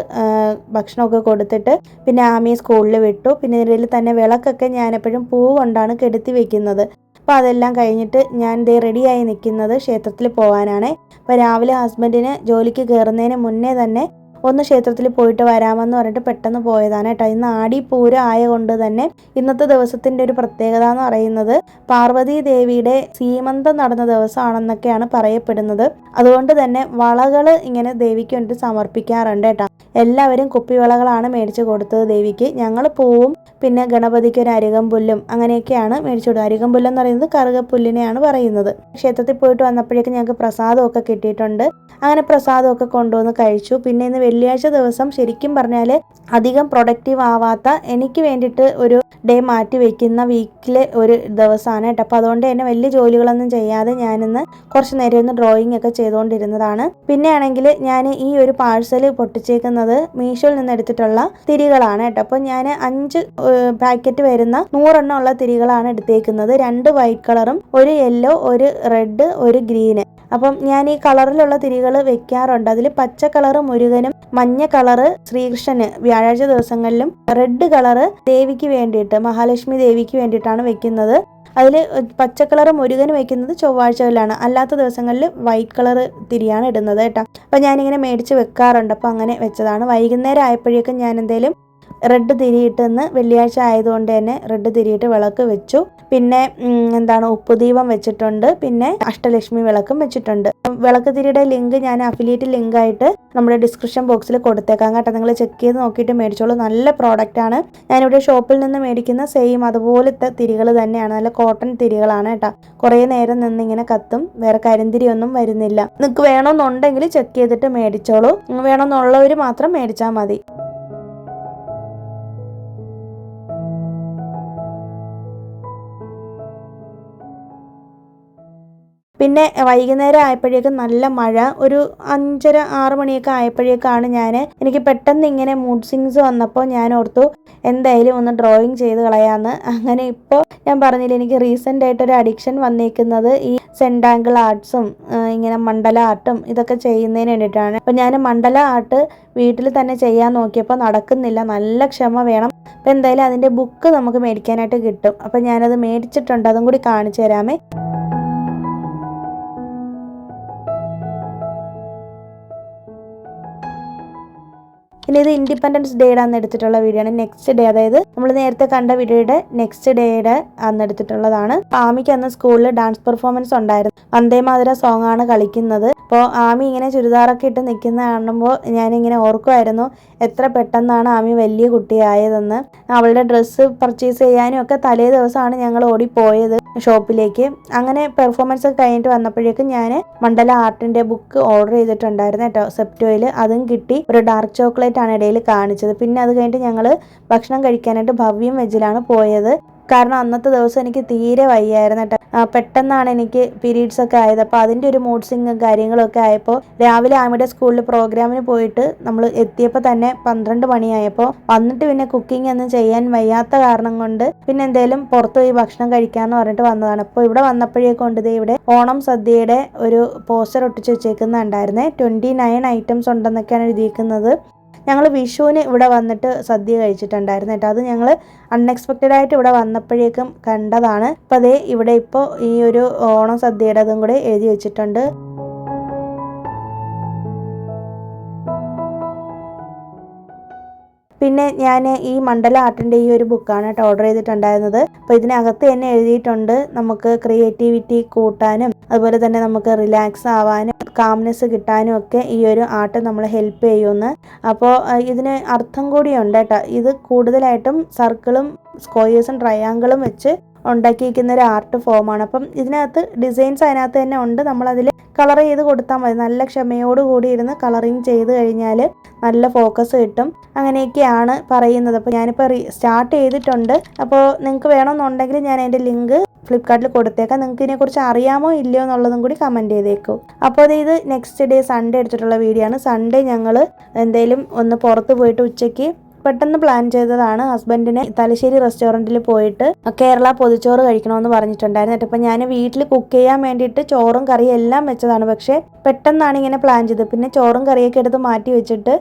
ഭക്ഷണമൊക്കെ കൊടുത്തിട്ട് പിന്നെ ആമിയെ സ്കൂളിൽ വിട്ടു. പിന്നെ ഇതിൽ തന്നെ വിളക്കൊക്കെ ഞാൻ എപ്പോഴും പൂ കൊണ്ടാണ് കെടുത്തി വെക്കുന്നത്. അപ്പോൾ അതെല്ലാം കഴിഞ്ഞിട്ട് ഞാൻ റെഡിയായി നിൽക്കുന്നത് ക്ഷേത്രത്തിൽ പോകാനാണ്. അപ്പോൾ രാവിലെ ഹസ്ബൻഡിന് ജോലിക്ക് കയറുന്നതിന് മുന്നേ തന്നെ ഒന്ന് ക്ഷേത്രത്തിൽ പോയിട്ട് വരാമെന്ന് പറഞ്ഞിട്ട് പെട്ടെന്ന് പോയതാണ് കേട്ടോ. ഇന്ന് ആടിപ്പൂരം ആയതുകൊണ്ട് തന്നെ ഇന്നത്തെ ദിവസത്തിൻ്റെ ഒരു പ്രത്യേകത എന്ന് പറയുന്നത് പാർവതി ദേവിയുടെ സീമന്തം നടന്ന ദിവസമാണെന്നൊക്കെയാണ് പറയപ്പെടുന്നത്. അതുകൊണ്ട് തന്നെ വളകൾ ഇങ്ങനെ ദേവിക്ക് വേണ്ടിയിട്ട് സമർപ്പിക്കാറുണ്ട് കേട്ടോ. എല്ലാവരും കുപ്പിവളകളാണ് മേടിച്ച് കൊടുത്തത് ദേവിക്ക്. ഞങ്ങൾ പൂവും പിന്നെ ഗണപതിക്ക് ഒരു അരികമ്പുല്ലും അങ്ങനെയൊക്കെയാണ് മേടിച്ചു കൊടുത്തത്. അരികമ്പുല്ലെന്ന് പറയുന്നത് കറുകപ്പുല്ലിനെയാണ് പറയുന്നത്. ക്ഷേത്രത്തിൽ പോയിട്ട് വന്നപ്പോഴേക്കും ഞങ്ങൾക്ക് പ്രസാദമൊക്കെ കിട്ടിയിട്ടുണ്ട്. അങ്ങനെ പ്രസാദമൊക്കെ കൊണ്ടുവന്ന് കഴിച്ചു. പിന്നെ ഇന്ന് വെള്ളിയാഴ്ച ദിവസം ശരിക്കും പറഞ്ഞാൽ അധികം പ്രൊഡക്റ്റീവ് ആവാത്ത, എനിക്ക് വേണ്ടിയിട്ട് ഒരു ഡേ മാറ്റി വയ്ക്കുന്ന വീക്കിലെ ഒരു ദിവസമാണ് കേട്ടോ. അപ്പോൾ അതുകൊണ്ട് തന്നെ വലിയ ജോലികളൊന്നും ചെയ്യാതെ ഞാനിന്ന് കുറച്ച് നേരം ഒന്ന് ഡ്രോയിങ് ഒക്കെ ചെയ്തുകൊണ്ടിരുന്നതാണ്. പിന്നെ ആണെങ്കിൽ ഞാൻ ഈ ഒരു പാഴ്സൽ പൊട്ടിച്ചേക്കുന്നത് മീഷോയിൽ നിന്ന് എടുത്തിട്ടുള്ള തിരികളാണ് കേട്ടോ. അപ്പോൾ ഞാൻ 5 പാക്കറ്റ് വരുന്ന 100 ഉള്ള തിരികളാണ് എടുത്തേക്കുന്നത്. 2 വൈറ്റ് കളറും 1 യെല്ലോ 1 റെഡ് 1 ഗ്രീന്. അപ്പം ഞാൻ ഈ കളറിലുള്ള തിരികൾ വെക്കാറുണ്ട്. അതിൽ പച്ച കളറ് മുരുകനും മഞ്ഞ കളറ് ശ്രീകൃഷ്ണന് വ്യാഴാഴ്ച ദിവസങ്ങളിലും റെഡ് കളറ് ദേവിക്ക് വേണ്ടിയിട്ട് മഹാലക്ഷ്മി ദേവിക്ക് വേണ്ടിയിട്ടാണ് വെക്കുന്നത്. അതിൽ പച്ചക്കളർ മുരുകന് വെക്കുന്നത് ചൊവ്വാഴ്ചകളിലാണ്. അല്ലാത്ത ദിവസങ്ങളിൽ വൈറ്റ് കളർ തിരിയാണ് ഇടുന്നത് കേട്ടോ. അപ്പം ഞാനിങ്ങനെ മേടിച്ച് വെക്കാറുണ്ട്. അപ്പോൾ അങ്ങനെ വെച്ചതാണ്. വൈകുന്നേരം ആയപ്പോഴേക്കും ഞാൻ എന്തേലും റെഡ് തിരിയിട്ടെന്ന് വെള്ളിയാഴ്ച ആയതുകൊണ്ട് തന്നെ റെഡ് തിരിയിട്ട് വിളക്ക് വെച്ചു. പിന്നെ ഉപ്പുദീപം വെച്ചിട്ടുണ്ട്. പിന്നെ അഷ്ടലക്ഷ്മി വിളക്കും വെച്ചിട്ടുണ്ട്. വിളക്ക് തിരിയുടെ ലിങ്ക് ഞാൻ അഫിലിയേറ്റ് ലിങ്കായിട്ട് നമ്മുടെ ഡിസ്ക്രിപ്ഷൻ ബോക്സിൽ കൊടുത്തേക്കാം കേട്ടോ. നിങ്ങൾ ചെക്ക് ചെയ്ത് നോക്കിയിട്ട് മേടിച്ചോളൂ. നല്ല പ്രോഡക്റ്റാണ്. ഞാനിവിടെ ഷോപ്പിൽ നിന്ന് മേടിക്കുന്ന സെയിം അതുപോലത്തെ തിരികൾ തന്നെയാണ്. നല്ല കോട്ടൺ തിരികളാണ് കേട്ടോ. കുറേ നേരം നിന്ന് ഇങ്ങനെ കത്തും. വേറെ കരിന്തിരി ഒന്നും വരുന്നില്ല. നിങ്ങൾക്ക് വേണമെന്നുണ്ടെങ്കിൽ ചെക്ക് ചെയ്തിട്ട് മേടിച്ചോളൂ. വേണമെന്നുള്ളവർ മാത്രം മേടിച്ചാൽ മതി. പിന്നെ വൈകുന്നേരം ആയപ്പോഴേക്കും നല്ല മഴ. ഒരു 5:30-6 മണിയൊക്കെ ആയപ്പോഴേക്കാണ് എനിക്ക് പെട്ടെന്ന് ഇങ്ങനെ മൂഡ് സ്വിങ്സ് വന്നപ്പോൾ ഞാൻ ഓർത്തു എന്തായാലും ഒന്ന് ഡ്രോയിങ് ചെയ്ത് കളയാമെന്ന്. അങ്ങനെ ഇപ്പോൾ ഞാൻ പറഞ്ഞില്ല, എനിക്ക് റീസെൻ്റ് ആയിട്ടൊരു അഡിക്ഷൻ വന്നിരിക്കുന്നത് ഈ സെൻഡാങ്കിൾ ആർട്സും ഇങ്ങനെ മണ്ഡല ആർട്ടും ഇതൊക്കെ ചെയ്യുന്നതിന് വേണ്ടിയിട്ടാണ്. അപ്പോൾ ഞാൻ മണ്ഡല ആർട്ട് വീട്ടിൽ തന്നെ ചെയ്യാൻ നോക്കിയപ്പോൾ നടക്കുന്നില്ല. നല്ല ക്ഷമ വേണം. അപ്പോൾ എന്തായാലും അതിൻ്റെ ബുക്ക് നമുക്ക് മേടിക്കാനായിട്ട് കിട്ടും. അപ്പോൾ ഞാനത് മേടിച്ചിട്ടുണ്ട്. അതും കൂടി കാണിച്ചു തരാമേ. ഇനി ഇത് ഇൻഡിപെൻഡൻസ് ഡേയുടെ അന്ന് എടുത്തിട്ടുള്ള വീഡിയോ ആണ്. നെക്സ്റ്റ് ഡേ, അതായത് നമ്മൾ നേരത്തെ കണ്ട വീഡിയോയുടെ നെക്സ്റ്റ് ഡേയുടെ അന്ന് എടുത്തിട്ടുള്ളതാണ്. ആമിക്ക് അന്ന് സ്കൂളിൽ ഡാൻസ് പെർഫോമൻസ് ഉണ്ടായിരുന്നു. വന്ദേമാതര സോങ് ആണ് കളിക്കുന്നത്. അപ്പോൾ ആമി ഇങ്ങനെ ചുരിദാറൊക്കെ ഇട്ട് നിൽക്കുന്ന കാണുമ്പോൾ ഞാനിങ്ങനെ ഓർക്കുമായിരുന്നു എത്ര പെട്ടെന്നാണ് ആമി വലിയ കുട്ടിയായതെന്ന്. അവളുടെ ഡ്രസ്സ് പർച്ചേസ് ചെയ്യാനും ഒക്കെ തലേ ദിവസമാണ് ഞങ്ങൾ ഓടിപ്പോയത് ഷോപ്പിലേക്ക്. അങ്ങനെ പെർഫോമൻസ് ഒക്കെ കഴിഞ്ഞിട്ട് വന്നപ്പോഴേക്കും ഞാൻ മണ്ഡല ആർട്ടിന്റെ ബുക്ക് ഓർഡർ ചെയ്തിട്ടുണ്ടായിരുന്നു കേട്ടോ, സെപ്റ്റോയിൽ. അതും കിട്ടി. ഒരു ഡാർക്ക് ചോക്ലേറ്റ് ആണ് ഇടയിൽ കാണിച്ചത്. പിന്നെ അത് കഴിഞ്ഞിട്ട് ഞങ്ങൾ ഭക്ഷണം കഴിക്കാനായിട്ട് ഭവ്യം വെജിലാണ് പോയത്. കാരണം അന്നത്തെ ദിവസം എനിക്ക് തീരെ വയ്യായിരുന്നു കേട്ടോ. പെട്ടെന്നാണ് എനിക്ക് പീരീഡ്സ് ഒക്കെ ആയത്. അപ്പോൾ അതിൻ്റെ ഒരു മൂഡ് സ്വിങ്ങും കാര്യങ്ങളൊക്കെ ആയപ്പോൾ രാവിലെ ആമിയുടെ സ്കൂളിൽ പ്രോഗ്രാമിന് പോയിട്ട് നമ്മൾ എത്തിയപ്പോൾ തന്നെ 12 മണിയായപ്പോൾ വന്നിട്ട് പിന്നെ കുക്കിംഗ് ഒന്നും ചെയ്യാൻ വയ്യാത്ത കാരണം കൊണ്ട് പിന്നെ എന്തേലും പുറത്തു പോയി ഭക്ഷണം കഴിക്കാമെന്ന് പറഞ്ഞിട്ട് വന്നതാണ്. അപ്പോൾ ഇവിടെ വന്നപ്പോഴേക്കൊണ്ട് ഇവിടെ ഓണം സദ്യയുടെ ഒരു പോസ്റ്റർ ഒട്ടിച്ച് വെച്ചേക്കുന്നുണ്ടായിരുന്നേ. 29 ഐറ്റംസ് ഉണ്ടെന്നൊക്കെയാണ് എഴുതിയിരിക്കുന്നത്. ഞങ്ങൾ വിഷുവിന് ഇവിടെ വന്നിട്ട് സദ്യ കഴിച്ചിട്ടുണ്ടായിരുന്നു കേട്ടോ. അത് ഞങ്ങൾ അൺഎക്സ്പെക്റ്റഡ് ആയിട്ട് ഇവിടെ വന്നപ്പോഴേക്കും കണ്ടതാണ്. അപ്പോൾ അതേ ഇവിടെ ഇപ്പോൾ ഈ ഒരു ഓണം സദ്യയുടെ അതും കൂടെ എഴുതി വെച്ചിട്ടുണ്ട്. പിന്നെ ഞാൻ ഈ മണ്ഡല ആർട്ടിൻ്റെ ഈ ഒരു ബുക്കാണ് കേട്ടോ ഓർഡർ ചെയ്തിട്ടുണ്ടായിരുന്നത്. അപ്പോൾ ഇതിനകത്ത് തന്നെ എഴുതിയിട്ടുണ്ട് നമുക്ക് ക്രിയേറ്റിവിറ്റി കൂട്ടാനും അതുപോലെ തന്നെ നമുക്ക് റിലാക്സ് ആവാനും കാംനെസ് കിട്ടാനും ഒക്കെ ഈ ഒരു ആർട്ട് നമ്മളെ ഹെൽപ്പ് ചെയ്യുമെന്ന്. അപ്പോൾ ഇതിന് അർത്ഥം കൂടിയുണ്ട് കേട്ടോ. ഇത് കൂടുതലായിട്ടും സർക്കിളും സ്ക്വയേഴ്സും ട്രയാങ്കിളും വെച്ച് ഉണ്ടാക്കിയിരിക്കുന്ന ഒരു ആർട്ട് ഫോമാണ്. അപ്പം ഇതിനകത്ത് ഡിസൈൻസ് അതിനകത്ത് തന്നെ ഉണ്ട്. നമ്മളതിൽ കളർ ചെയ്ത് കൊടുത്താൽ മതി. നല്ല ക്ഷമയോടുകൂടി ഇരുന്ന് കളറിങ് ചെയ്ത് കഴിഞ്ഞാൽ നല്ല ഫോക്കസ് കിട്ടും. അങ്ങനെയൊക്കെയാണ് പറയുന്നത്. അപ്പോൾ ഞാനിപ്പോൾ സ്റ്റാർട്ട് ചെയ്തിട്ടുണ്ട്. അപ്പോൾ നിങ്ങൾക്ക് വേണമെന്നുണ്ടെങ്കിൽ ഞാൻ അതിൻ്റെ ലിങ്ക് ഫ്ലിപ്കാർട്ടിൽ കൊടുത്തേക്കാം. നിങ്ങൾക്ക് ഇതിനെക്കുറിച്ച് അറിയാമോ ഇല്ലയോ എന്നുള്ളതും കൂടി കമൻറ്റ് ചെയ്തേക്കും. അപ്പോൾ ഇത് നെക്സ്റ്റ് ഡേ സൺഡേ എടുത്തിട്ടുള്ള വീഡിയോ ആണ്. സൺഡേ ഞങ്ങൾ എന്തെങ്കിലും ഒന്ന് പുറത്ത് പോയിട്ട് ഉച്ചയ്ക്ക് പെട്ടെന്ന് പ്ലാൻ ചെയ്തതാണ്. ഹസ്ബൻഡിനെ തലശ്ശേരി റെസ്റ്റോറൻറ്റിൽ പോയിട്ട് കേരള പൊതിച്ചോറ് കഴിക്കണമെന്ന് പറഞ്ഞിട്ടുണ്ടായിരുന്നു. അപ്പോൾ ഞാൻ വീട്ടിൽ കുക്ക് ചെയ്യാൻ വേണ്ടിയിട്ട് ചോറും കറിയും എല്ലാം വെച്ചതാണ്. പക്ഷേ പെട്ടെന്നാണ് ഇങ്ങനെ പ്ലാൻ ചെയ്തത്. പിന്നെ ചോറും കറിയൊക്കെ എടുത്ത് മാറ്റി വെച്ചിട്ട്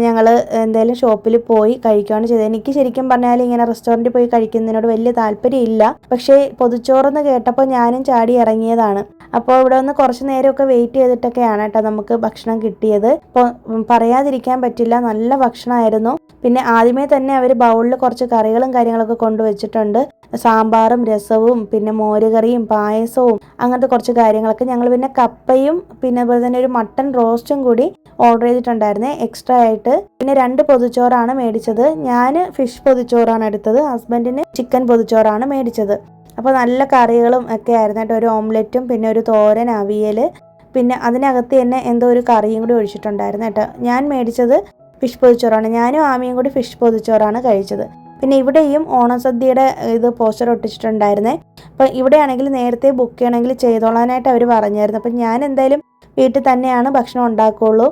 ഞങ്ങൾ എന്തായാലും ഷോപ്പിൽ പോയി കഴിക്കുകയാണ് ചെയ്തത്. എനിക്ക് ശരിക്കും പറഞ്ഞാൽ ഇങ്ങനെ റെസ്റ്റോറൻറ്റിൽ പോയി കഴിക്കുന്നതിനോട് വലിയ താല്പര്യമില്ല. പക്ഷേ പൊതിച്ചോറെന്ന് കേട്ടപ്പോൾ ഞാനും ചാടി ഇറങ്ങിയതാണ്. അപ്പോൾ ഇവിടെ ഒന്ന് കുറച്ച് നേരമൊക്കെ വെയിറ്റ് ചെയ്തിട്ടൊക്കെയാണ് കേട്ടോ നമുക്ക് ഭക്ഷണം കിട്ടിയത്. അപ്പോൾ പറയാതിരിക്കാൻ പറ്റില്ല, നല്ല ഭക്ഷണമായിരുന്നു. പിന്നെ ആദ്യമേ തന്നെ അവർ ബൗളിൽ കുറച്ച് കറികളും കാര്യങ്ങളൊക്കെ കൊണ്ടുവച്ചിട്ടുണ്ട്. സാമ്പാറും രസവും പിന്നെ മോരുകറിയും പായസവും അങ്ങനത്തെ കുറച്ച് കാര്യങ്ങളൊക്കെ. ഞങ്ങൾ പിന്നെ കപ്പയും പിന്നെ അതുപോലെ തന്നെ ഒരു മട്ടൺ റോസ്റ്റും കൂടി ഓർഡർ ചെയ്തിട്ടുണ്ടായിരുന്നേ എക്സ്ട്രാ ആയിട്ട്. പിന്നെ 2 പൊതിച്ചോറാണ് മേടിച്ചത്. ഞാൻ ഫിഷ് പൊതിച്ചോറാണ് എടുത്തത്. ഹസ്ബൻഡിന് ചിക്കൻ പൊതിച്ചോറാണ് മേടിച്ചത്. അപ്പോൾ നല്ല കറികളും ഒക്കെ ആയിരുന്നു കേട്ടോ. ഒരു ഓംലെറ്റും പിന്നെ ഒരു തോരൻ, അവിയൽ, പിന്നെ അതിനകത്ത് തന്നെ എന്തോ ഒരു കറിയും കൂടി ഒഴിച്ചിട്ടുണ്ടായിരുന്നു കേട്ടോ. ഞാൻ മേടിച്ചത് ഫിഷ് പൊതിച്ചോറാണ്. ഞാനും ആമിയും കൂടി ഫിഷ് പൊതിച്ചോറാണ് കഴിച്ചത്. പിന്നെ ഇവിടെയും ഓണസദ്യയുടെ ഇത് പോസ്റ്റർ ഒട്ടിച്ചിട്ടുണ്ടായിരുന്നേ. അപ്പോൾ ഇവിടെയാണെങ്കിൽ നേരത്തെ ബുക്ക് ചെയ്യണമെങ്കിൽ ചെയ്തോളാനായിട്ട് അവർ പറഞ്ഞായിരുന്നു. അപ്പം ഞാൻ എന്തായാലും വീട്ടിൽ തന്നെയാണ് ഭക്ഷണം ഉണ്ടാക്കുകയുള്ളൂ.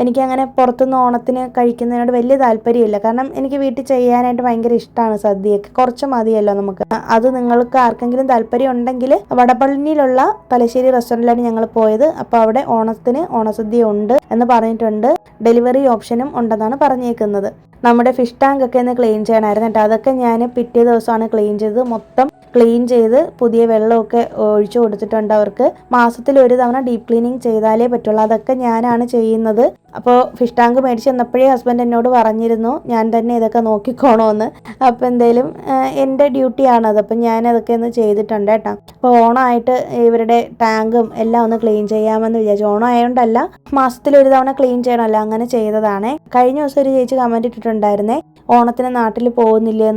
എനിക്കങ്ങനെ പുറത്തുനിന്ന് ഓണത്തിന് കഴിക്കുന്നതിനോട് വലിയ താല്പര്യമില്ല. കാരണം എനിക്ക് വീട്ടിൽ ചെയ്യാനായിട്ട് ഭയങ്കര ഇഷ്ടമാണ് സദ്യയൊക്കെ. കുറച്ച് മതിയല്ലോ നമുക്ക്. അത് നിങ്ങൾക്ക് ആർക്കെങ്കിലും താല്പര്യം ഉണ്ടെങ്കിൽ വടപഴനിയിലുള്ള തലശ്ശേരി റെസ്റ്റോറൻറ്റിലാണ് ഞങ്ങൾ പോയത്. അപ്പോൾ അവിടെ ഓണത്തിന് ഓണസദ്യ ഉണ്ട് എന്ന് പറഞ്ഞിട്ടുണ്ട്. ഡെലിവറി ഓപ്ഷനും ഉണ്ടെന്നാണ് പറഞ്ഞേക്കുന്നത്. നമ്മുടെ ഫിഷ് ടാങ്ക് ഒക്കെ ഒന്ന് ക്ലീൻ ചെയ്യണമായിരുന്നു കേട്ടോ. അതൊക്കെ ഞാൻ പിറ്റേ ദിവസമാണ് ക്ലീൻ ചെയ്തത്. മൊത്തം ക്ലീൻ ചെയ്ത് പുതിയ വെള്ളമൊക്കെ ഒഴിച്ചു കൊടുത്തിട്ടുണ്ട് അവർക്ക്. മാസത്തിൽ ഒരു തവണ ഡീപ്പ് ക്ലീനിങ് ചെയ്താലേ പറ്റുള്ളൂ. അതൊക്കെ ഞാനാണ് ചെയ്യുന്നത്. അപ്പോൾ ഫിഷ് ടാങ്ക് മേടിച്ച് തന്നപ്പോഴേ ഹസ്ബൻഡ് എന്നോട് പറഞ്ഞിരുന്നു ഞാൻ തന്നെ ഇതൊക്കെ നോക്കിക്കോണമെന്ന്. അപ്പോൾ എന്തായാലും എൻ്റെ ഡ്യൂട്ടിയാണത്. അപ്പം ഞാനതൊക്കെ ഒന്ന് ചെയ്തിട്ടുണ്ട് കേട്ടോ. അപ്പോൾ ഓണമായിട്ട് ഇവരുടെ ടാങ്കും എല്ലാം ഒന്ന് ക്ലീൻ ചെയ്യാമെന്ന് വിചാരിച്ചു. ഓണം ആയതുകൊണ്ടല്ല, മാസത്തിലൊരു തവണ ക്ലീൻ ചെയ്യണമല്ലോ, അങ്ങനെ ചെയ്തതാണേ. കഴിഞ്ഞ ദിവസം ഒരു ചേച്ചി കമൻറ്റ് ഇട്ടിട്ടുണ്ടായിരുന്നേ, ഓണത്തിന് നാട്ടിൽ പോകുന്നില്ല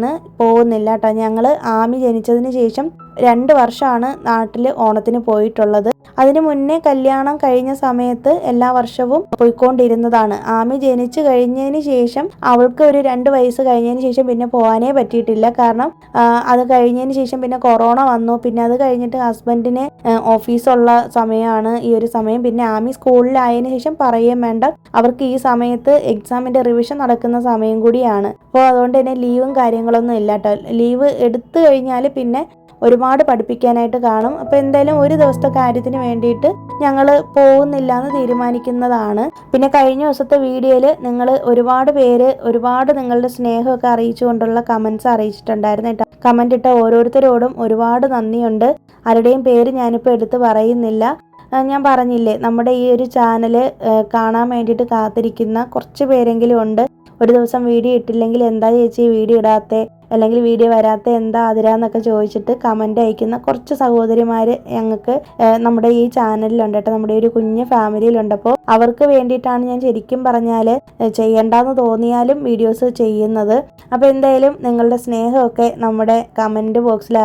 കേട്ടോ. ഞങ്ങൾ ആമി ജനിച്ചതിന് ശേഷം 2 വർഷമാണ് നാട്ടിൽ ഓണത്തിന് പോയിട്ടുള്ളത്. അതിന് മുന്നേ കല്യാണം കഴിഞ്ഞ സമയത്ത് എല്ലാ വർഷവും പോയിക്കൊണ്ടിരുന്നതാണ്. ആമി ജനിച്ചു കഴിഞ്ഞതിന് ശേഷം അവൾക്ക് ഒരു 2 വയസ്സ് കഴിഞ്ഞതിന് ശേഷം പിന്നെ പോകാനേ പറ്റിയിട്ടില്ല. കാരണം അത് കഴിഞ്ഞതിന് ശേഷം പിന്നെ കൊറോണ വന്നു. പിന്നെ അത് കഴിഞ്ഞിട്ട് ഹസ്ബൻഡിന് ഓഫീസുള്ള സമയമാണ് ഈ ഒരു സമയം. പിന്നെ ആമി സ്കൂളിലായതിനു ശേഷം പറയുകയും വേണ്ട, അവർക്ക് ഈ സമയത്ത് എക്സാമിൻ്റെ റിവിഷൻ നടക്കുന്ന സമയം കൂടിയാണ്. അപ്പോൾ അതുകൊണ്ട് തന്നെ ലീവും കാര്യങ്ങളൊന്നും ഇല്ല കേട്ടോ. ലീവ് എടുത്തു കഴിഞ്ഞാൽ പിന്നെ ഒരുപാട് പഠിപ്പിക്കാനായിട്ട് കാണും. അപ്പോൾ എന്തായാലും ഒരു ദിവസത്തെ കാര്യത്തിന് വേണ്ടിയിട്ട് ഞങ്ങൾ പോകുന്നില്ല എന്ന് തീരുമാനിക്കുന്നതാണ്. പിന്നെ കഴിഞ്ഞ ദിവസത്തെ വീഡിയോയിൽ നിങ്ങൾ ഒരുപാട് നിങ്ങളുടെ സ്നേഹമൊക്കെ അറിയിച്ചുകൊണ്ടുള്ള കമൻസ് അറിയിച്ചിട്ടുണ്ടായിരുന്നു കേട്ടോ. കമൻ്റ് ഇട്ട ഓരോരുത്തരോടും ഒരുപാട് നന്ദിയുണ്ട്. ആരുടെയും പേര് ഞാനിപ്പോൾ എടുത്ത് പറയുന്നില്ല. ഞാൻ പറഞ്ഞില്ലേ, നമ്മുടെ ഈ ഒരു ചാനൽ കാണാൻ വേണ്ടിയിട്ട് കാത്തിരിക്കുന്ന കുറച്ച് പേരെങ്കിലും ഉണ്ട്. ഒരു ദിവസം വീഡിയോ ഇട്ടില്ലെങ്കിൽ എന്താ ചേച്ചി വീഡിയോ ഇടാത്തെ, അല്ലെങ്കിൽ വീഡിയോ വരാത്ത എന്താ അതിരാന്നൊക്കെ ചോദിച്ചിട്ട് കമൻ്റ് അയക്കുന്ന കുറച്ച് സഹോദരിമാർ ഞങ്ങൾക്ക് നമ്മുടെ ഈ ചാനലിലുണ്ട് കേട്ടോ. നമ്മുടെ ഒരു കുഞ്ഞ് ഫാമിലിയിലുണ്ട്. അപ്പോൾ അവർക്ക് വേണ്ടിയിട്ടാണ് ഞാൻ ശരിക്കും പറഞ്ഞാൽ ചെയ്യേണ്ടെന്ന് തോന്നിയാലും വീഡിയോസ് ചെയ്യുന്നത്. അപ്പോൾ എന്തായാലും നിങ്ങളുടെ സ്നേഹമൊക്കെ നമ്മുടെ കമൻറ്റ് ബോക്സിൽ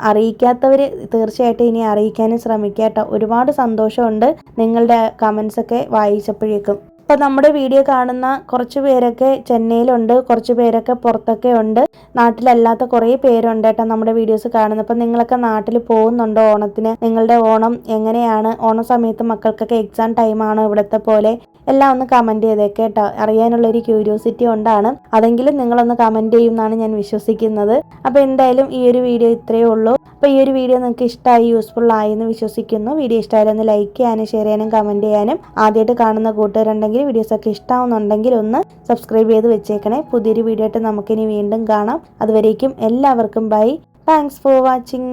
അറിയിക്കാത്തവർ തീർച്ചയായിട്ടും ഇനി അറിയിക്കാനും ശ്രമിക്കുക കേട്ടോ. ഒരുപാട് സന്തോഷമുണ്ട് നിങ്ങളുടെ കമൻസൊക്കെ വായിച്ചപ്പോഴേക്കും. അപ്പോൾ നമ്മുടെ വീഡിയോ കാണുന്ന കുറച്ച് പേരൊക്കെ ചെന്നൈയിലുണ്ട്, കുറച്ച് പേരൊക്കെ പുറത്തൊക്കെ ഉണ്ട്, നാട്ടിലല്ലാത്ത കുറേ പേരുണ്ട് കേട്ടോ നമ്മുടെ വീഡിയോസ് കാണുന്നത്. അപ്പോൾ നിങ്ങളൊക്കെ നാട്ടിൽ പോകുന്നുണ്ടോ ഓണത്തിന്? നിങ്ങളുടെ ഓണം എങ്ങനെയാണ്? ഓണ സമയത്ത് മക്കൾക്കൊക്കെ എക്സാം ടൈമാണോ ഇവിടുത്തെ പോലെ? എല്ലാം ഒന്ന് കമൻറ്റ് ചെയ്തേക്കെ കേട്ടോ. അറിയാനുള്ളൊരു ക്യൂരിയോസിറ്റി കൊണ്ടാണ്. അതെങ്കിലും നിങ്ങളൊന്ന് കമൻറ്റ് ചെയ്യുമെന്നാണ് ഞാൻ വിശ്വസിക്കുന്നത്. അപ്പോൾ എന്തായാലും ഈ ഒരു വീഡിയോ ഇത്രയേ ഉള്ളൂ. അപ്പോൾ ഈ ഒരു വീഡിയോ നിങ്ങൾക്ക് ഇഷ്ടമായി, യൂസ്ഫുൾ ആയി എന്ന് വിശ്വസിക്കുന്നു. വീഡിയോ ഇഷ്ടമായാലും ഒന്ന് ലൈക്ക് ചെയ്യാനും ഷെയർ ചെയ്യാനും കമൻറ്റ് ചെയ്യാനും, ആദ്യമായിട്ട് കാണുന്ന കൂട്ടുകാരുണ്ടെങ്കിൽ വീഡിയോസൊക്കെ ഇഷ്ടമാവുന്നുണ്ടെങ്കിൽ ഒന്ന് സബ്സ്ക്രൈബ് ചെയ്ത് വെച്ചേക്കണേ. പുതിയൊരു വീഡിയോ ആയിട്ട് നമുക്കിനി വീണ്ടും കാണാം. അതുവരേക്കും എല്ലാവർക്കും ബൈ. Thanks for watching.